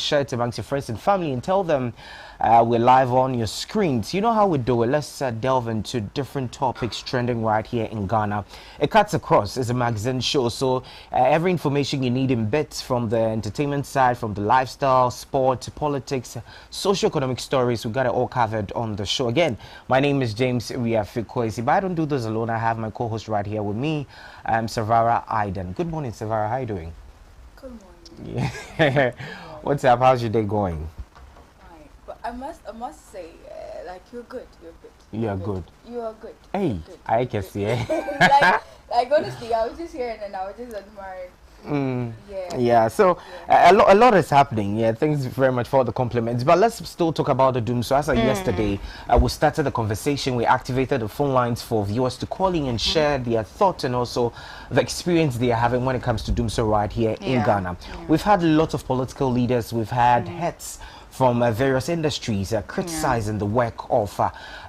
share it amongst your friends and family and tell them we're live on your screens. You know how we do it. Let's delve into different topics trending right here in Ghana. It cuts across. It's a magazine show, so every information you need in bits, from the entertainment side, from the lifestyle, sport, politics, socio-economic stories, we got it all covered on the show. Again, my name is James Riafikoisi, but I don't do this alone. I have my co-host right here with me, SAVARA Aiden. Good morning, SAVARA. How are you doing? Good morning. Yeah. What's up? How's your day going? Fine. But I must say, like, you're good. You're good. You are good. Hey, good. I can see it. like honestly, I was just here and then I was just admiring. Yeah. So a lot is happening. Yeah, thanks very much for the compliments. But let's still talk about the doom. So as of yesterday, we started the conversation. We activated the phone lines for viewers to call in and share their thoughts and also the experience they are having when it comes to doom. So right here in Ghana, we've had lots of political leaders. We've had heads from various industries criticizing the work of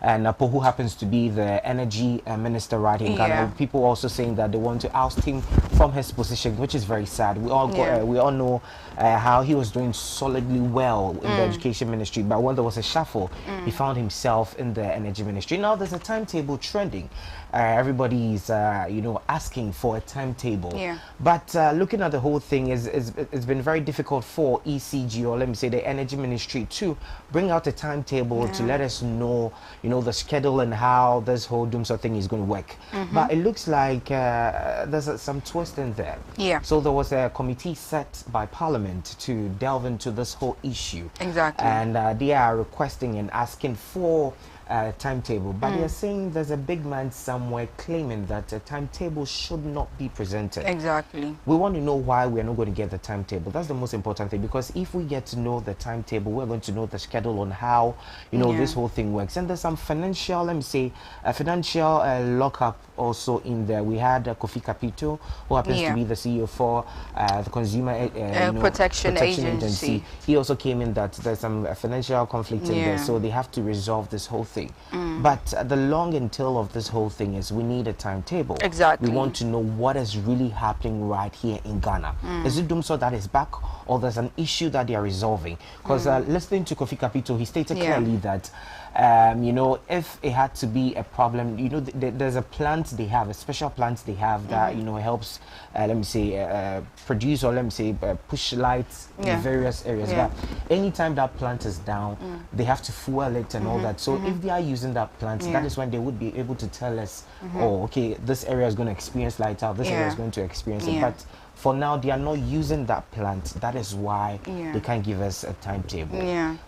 Napo, who happens to be the energy minister right in Ghana. People also saying that they want to oust him from his position, which is very sad. We all we all know how he was doing solidly well in the education ministry, but when there was a shuffle, he found himself in the energy ministry. Now there's a timetable trending. Everybody's asking for a timetable, but looking at the whole thing, it's been very difficult for ECG, or let me say the energy ministry, to bring out a timetable to let us know, the schedule and how this whole doomsday thing is going to work. But it looks like there's some twist in there. So there was a committee set by Parliament to delve into this whole issue. Exactly. And they are requesting and asking for timetable, but they are saying there's a big man somewhere claiming that a timetable should not be presented. Exactly. We want to know why we are not going to get the timetable. That's the most important thing, because if we get to know the timetable, we're going to know the schedule on how this whole thing works. And there's some financial, let me say, financial lockup also in there. We had Kofi Kapito, who happens to be the CEO for the Consumer Protection Agency. He also came in that there's some financial conflict in there, so they have to resolve this whole thing. But the long and tail of this whole thing is we need a timetable. Exactly. We want to know what is really happening right here in Ghana. Is it Dumso that is back, or there's an issue that they are resolving? Because listening to Kofi Kapito, he stated clearly that if it had to be a problem, there's a plant they have, a special plant they have that helps, let me say, produce, or let me say, push lights in various areas. But anytime that plant is down, they have to fuel it and all that. So if they are using that plant, that is when they would be able to tell us, oh, okay, this area is going to experience light out, this area is going to experience it. But for now, they are not using that plant. That is why they can't give us a timetable.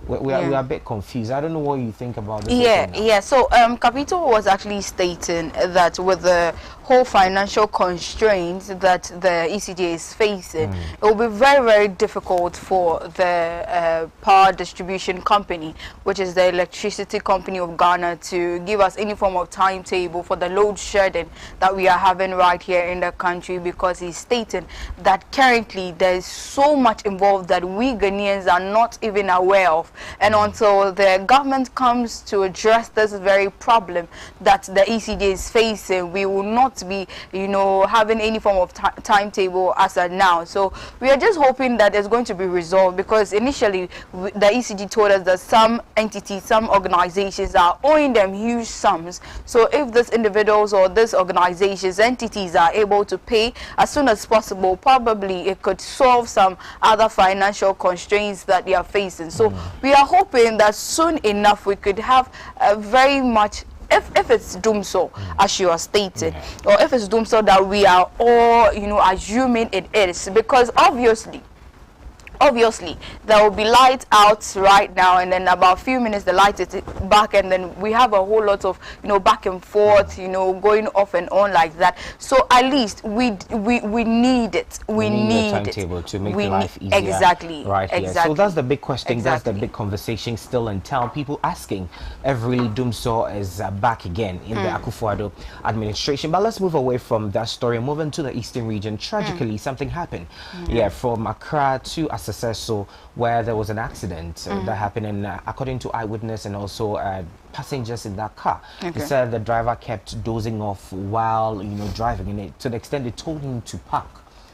We are a bit confused. I don't know what you think about this. So Capito was actually stating that with the whole financial constraints that the ECJ is facing, it will be very, very difficult for the power distribution company, which is the electricity company of Ghana, to give us any form of timetable for the load shedding that we are having right here in the country, because he's stating that currently there is so much involved that we Ghanaians are not even aware of, and until the government comes to address this very problem that the ECJ is facing, we will not be having any form of timetable as of now. So we are just hoping that it's going to be resolved, because initially the ECG told us that some entities, some organizations are owing them huge sums. So if these individuals or these organizations, entities are able to pay as soon as possible, probably it could solve some other financial constraints that they are facing. So we are hoping that soon enough we could have a very much, if it's doomsday, as you are stating, or if it's doomsday that we are all assuming it is, because obviously there will be light out right now, and then about a few minutes the light is back, and then we have a whole lot of back and forth, going off and on like that. So at least we need it. We need a timetable to make life easier. Exactly. Right here. Exactly. So that's the big question. That's the big conversation still in town. People asking if really doomsday is back again in the Akufo-Addo administration. But let's move away from that story and move into the eastern region. Tragically, something happened. From Accra to Asseso, where there was an accident that happened, and according to eyewitness and also passengers in that car, they said the driver kept dozing off while driving, and to the extent they told him to park.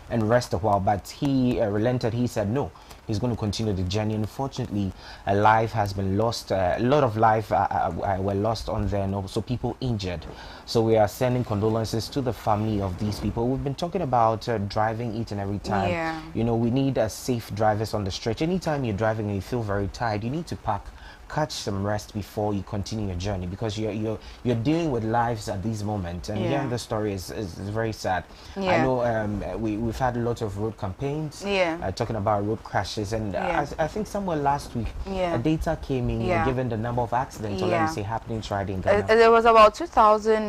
and rest a while, but he relented. He said no, he's going to continue the journey. Unfortunately, a life has been lost. A lot of life were lost on there, and also people injured. So we are sending condolences to the family of these people. We've been talking about driving each and every time. Yeah. You know, we need safe drivers on the stretch. Anytime you're driving and you feel very tired, you need to park, catch some rest before you continue your journey, because you're dealing with lives at this moment. And hearing the story is very sad. I know we've had a lot of road campaigns talking about road crashes, and I think somewhere last week data came in given the number of accidents already say happening Friday in Ghana. There was about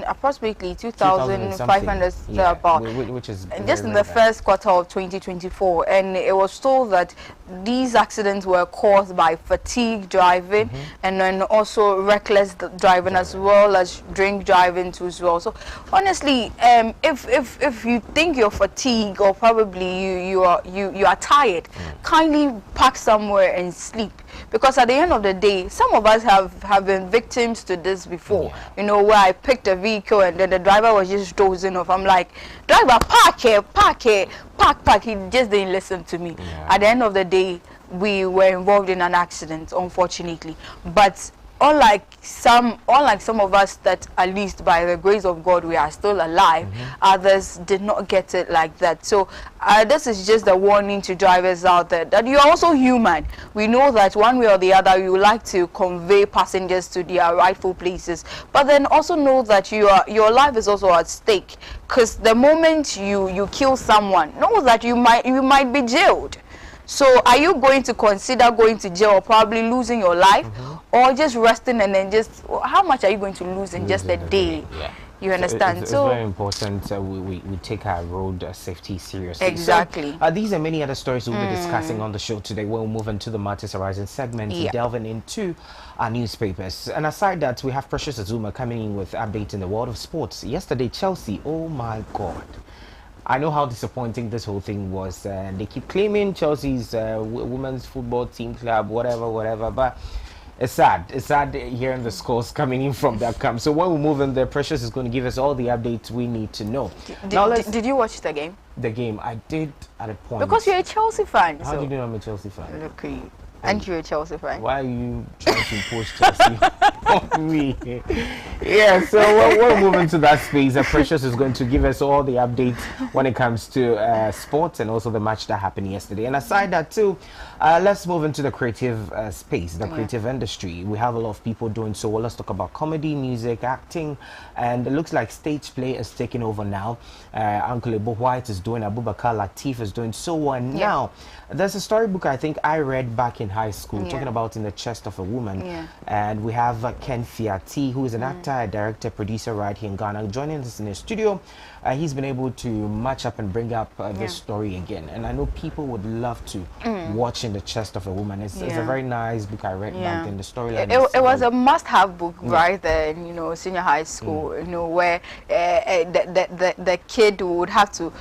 approximately 2,500 about, which is just in the first quarter of 2024, and it was told that these accidents were caused by fatigue driving and then also reckless driving as well as drink driving too as well. So honestly, if you think you're fatigued or probably you are tired, kindly park somewhere and sleep, because at the end of the day, some of us have been victims to this before. You know, where I picked a vehicle and then the driver was just dozing off. I'm like, driver, park here, park. He just didn't listen to me. At the end of the day, we were involved in an accident, unfortunately. But unlike some of us that at least by the grace of God we are still alive, others did not get it like that. So this is just a warning to drivers out there that you are also human. We know that one way or the other you like to convey passengers to their rightful places, but then also know that your life is also at stake, because the moment you kill someone, know that you might be jailed. So are you going to consider going to jail or probably losing your life, or just resting and then just, how much are you going to lose in just a day? You understand? It's very important we take our road safety seriously. Exactly. So, these are many other stories we'll be discussing on the show today. We'll move into the Matters Arising segment, delving into our newspapers. And aside that, we have Precious Azuma coming in with updates in the world of sports. Yesterday, Chelsea, oh my God. I know how disappointing this whole thing was. They keep claiming Chelsea's women's football team club, whatever, but it's sad. It's sad hearing the scores coming in from that camp. So when we move in there, Precious is going to give us all the updates we need to know. Did you watch the game? The game, I did at a point. Because you're a Chelsea fan. How do you know I'm a Chelsea fan? Look at you. And you're a Chelsea fan. Why are you trying to impose Chelsea on me? Yeah, so we'll move into that space. Precious is going to give us all the updates when it comes to sports and also the match that happened yesterday. And aside that too, let's move into the creative space, the creative industry. We have a lot of people doing so well. Let's talk about comedy, music, acting, and it looks like stage play is taking over now. Uncle Ebo White is doing, Abubakar Latif is doing so well. And now, there's a storybook I think I read back in high school talking about In the Chest of a Woman. And we have Ken Fiati, who is an actor, director, producer right here in Ghana, joining us in the studio. He's been able to match up and bring up this story again. And I know people would love to watch In the Chest of a Woman. It's a very nice book I read back then. The storyline. It was a must-have book right there in, senior high school, where the kid would have to,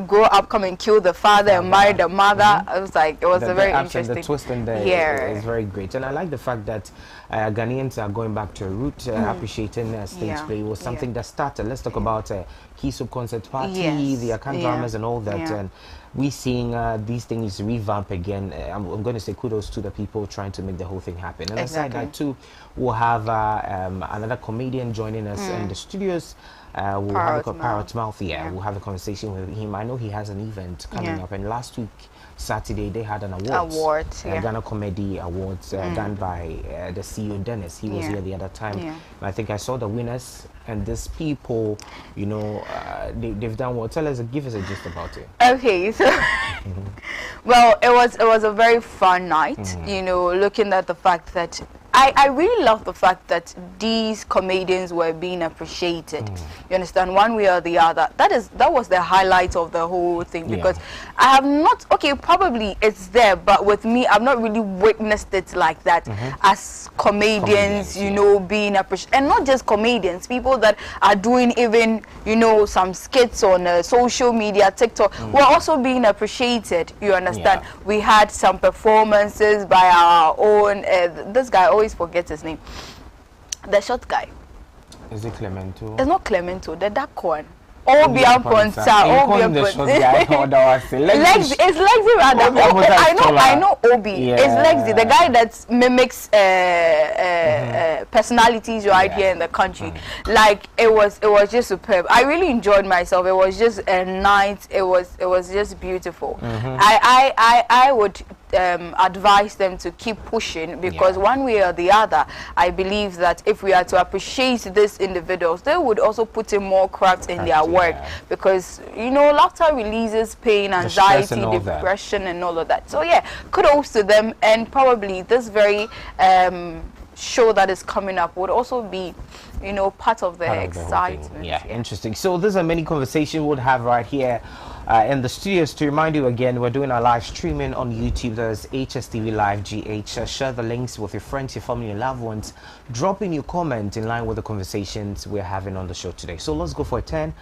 grow up, come and kill the father and marry the mother. It was like, it was a very interesting. The twist in there is very great. And I like the fact that Ghanaians are going back to a root, appreciating stage play. It was something that started. Let's talk about Kiso Concert Party, the Akan dramas and all that. And we seeing these things revamp again. I'm going to say kudos to the people trying to make the whole thing happen. And aside that too, we'll have another comedian joining us in the studios. We'll have a Parrot Mouth. We'll have a conversation with him. I know he has an event coming up, and last week Saturday they had an award, Ghana Comedy Awards done by the CEO Dennis. He was here the other time. And I think I saw the winners, and these people, they've done well. Give us a gist about it. Okay, so well, it was a very fun night. Looking at the fact that I really love the fact that these comedians were being appreciated. You understand, one way or the other. That was the highlight of the whole thing, because I have not, probably it's there, but with me, I've not really witnessed it like that as comedians, being appreciated. And not just comedians, people that are doing even, some skits on social media, TikTok, were also being appreciated. You understand? We had some performances by our own, this guy always forgets his name, the short guy. Is it Clemento? It's not Clemento, the dark one. Obia Ponta, Legs, it's Lexi rather. I know Obi. Yeah. It's Lexi, the guy that mimics personalities right here in the country. Like it was just superb. I really enjoyed myself. It was just a night. It was just beautiful. I would advise them to keep pushing, because one way or the other, I believe that if we are to appreciate these individuals, they would also put in more craft in their work, because laughter releases pain, anxiety, depression, and all of that. So yeah, kudos to them, and probably this very show that is coming up would also be part of the excitement. Yeah, interesting. So there's a mini conversation we'll have right here in the studios. To remind you again, we're doing our live streaming on YouTube. There's Hstv Live GH. Share the links with your friends, your family, your loved ones. Drop in your comment in line with the conversations we're having on the show today. So let's go for a 10.